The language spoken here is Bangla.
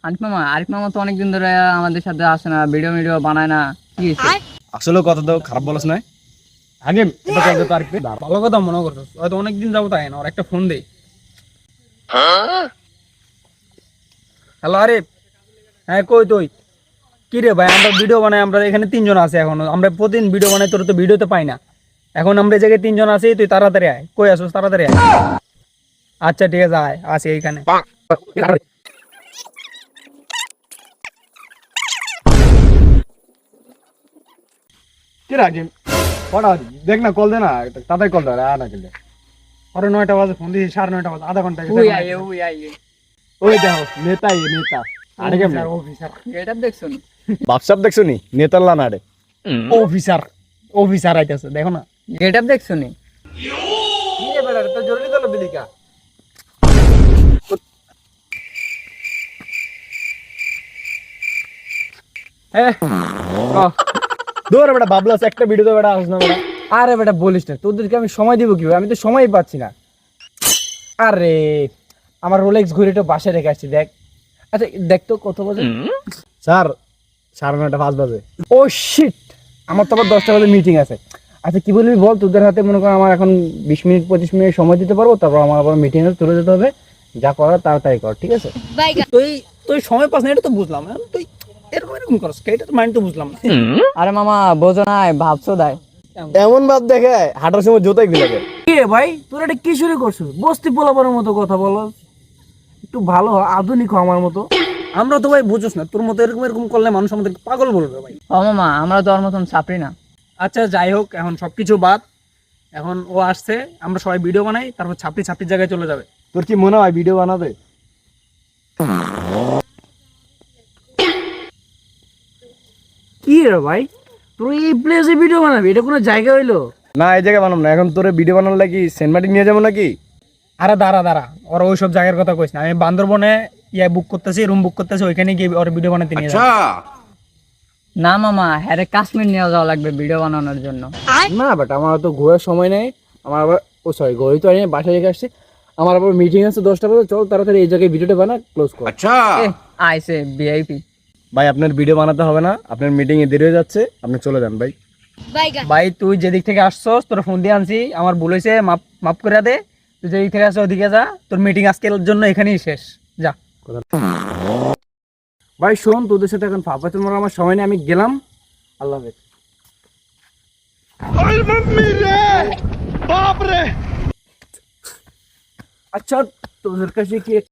আরিফ মামা তো অনেকদিন ধরে আমাদের সাথে আসে না, ভিডিও ভিডিও বানায় না, কি হয়েছে? আসলে কথা তো খারাপ বলছ না, আগে এটা চলতে তো আরিফ ভালো কথা মনে করছো, হয়তো অনেকদিন যাবো তাই না, ওর একটা ফোন দেই। হ্যালো আরিফ, হ্যাঁ কই তুই? কি রে ভাই, আমরা ভিডিও বানাই, আমরা এখানে তিনজন আছে এখনো, আমরা প্রতিদিন ভিডিও বানাই, তোর তো ভিডিওতে পাই না। এখন আমরা এই জায়গায় তিনজন আছি, তুই তাড়াতাড়ি আয়। কই আসছিস? তাড়াতাড়ি আয়। আচ্ছা ঠিক আছে, আয়, আসি এইখানে। কি রাখি কটা দেখ না, কল দে না, তাড়াতাড়ি কল দে না গেলে। আরে 9টা বাজে ফোন দিয়েছি, 9:30 বাজে, আধা ঘন্টা। উই আইয়ে ওই দেখো নেতা নেতা আরে কেমন অফিসার গেটআপ দেখছো নি? বাপসাপ দেখছো নি নেতার লান আরে অফিসার অফিসার আইতাছে, দেখো না। গেটআপ দেখছো নি? কি রে বেটা, তো জরুরি দল দিলিকা। দৌড় বেটা বাবলাস, একটা ভিডিও তো বেটা আসনা বেটা। আরে বেটা বলিস না, তোদেরকে আমি সময় দিব কিভাবে? আমি তো সময়ই পাচ্ছি না। আরে আমার রোলেক্স ঘড়িটা বাসায় রেখে আসছি, দেখ। আচ্ছা দেখ তো কত বাজে। স্যার 9:30 5 বাজে। ও শিট, আমার তো আবার 10টা বাজে মিটিং আছে। আচ্ছা কি বলবি বল, তোদের হাতে মনে কর আমার এখন 20 মিনিট 25 মিনিট সময় দিতে পারবো, তারপর আমার আবার মিটিং এ চলে যেতে হবে। যা করার তাড়াতাড়ি কর, ঠিক আছে? তুই তুই সময় পাস না, এটা তো বুঝলাম। তুই এরকম এরকম করস, এটা তো মাইন্ড তো বুঝলাম না। আরে মামা বোঝো না, ভাবছো দায়। এমন ভাব দেখে হাঁটার সময় জুতাই খুলে যায়। কি রে ভাই, তোর এটা কি শুরু করছিস? বস্তি পোলাপানের মতো কথা বলো, একটু ভালো হ, আধুনিক হ আমার মতো। আমরা তো ভাই বুঝোস না, তোর মতো এরকম এরকম করলে মানুষ আমাদেরকে পাগল বলবে ভাই। ও মামা, আমরা তো ওর মতন ছাপড়ি না। আচ্ছা যাই হোক, এখন সবকিছু বাদ। এখন ও আসছে, আমরা সবাই ভিডিও বানাই, তারপর ছাপড়ি ছাপড়ির জায়গায় চলে যাবে। তোর কি মনে হয় ভিডিও বানাবে? কি রে ভাই, তুই এই প্লেসে ভিডিও বানাবি? এটা কোনো জায়গা হইলো? না এই জায়গায় বানাবো না, এখন তোরে ভিডিও বানানোর লাগি সেন্ট মার্টিন নিয়ে যাবো নাকি? আরে দাঁড়া দাঁড়া, ওর ওইসব জায়গার কথা কইস না। আমি বান্দরবনে বুক করতেছি, রুম বুক করতেছি, ওইখানে গিয়ে ওর ভিডিও বানাতে নিয়ে যাবো। না মামা, হ্যাঁ কাশ্মীর নিয়ে যাওয়া লাগবে ভিডিও বানানোর জন্য। না বাট আমার তো ঘোরার সময় নেই। আমার আবার সরি ঘড়ি তো আনি বাসায় রেখে আসছি। আমার আবার মিটিং আছে 10টা বাজে। চল তাড়াতাড়ি এই জায়গায় ভিডিওটা বানা, ক্লোজ কর। এ, আইসে ভিআইপি। ভাই আপনার ভিডিও বানাতে হবে না, আপনার মিটিং এ দেরি হয়ে যাচ্ছে, আপনি চলে যান ভাই। ভাই তুই যেদিক থেকে আসছস, তোর ফোন দিয়ে আনছি, আমার ভুল হয়েছে, মাপ মাপ করে দে। তুই যেদিক থেকে আসছ ওদিকে যা, তোর মিটিং আজকের জন্য এখানেই শেষ, যা। ভাই শোন, তোদের সাথে এখন ফাঁপা তোমার আমার সময় নেই, আমি গেলাম। আল্লাহ হাফেজ। আচ্ছা তোদের কাছে কি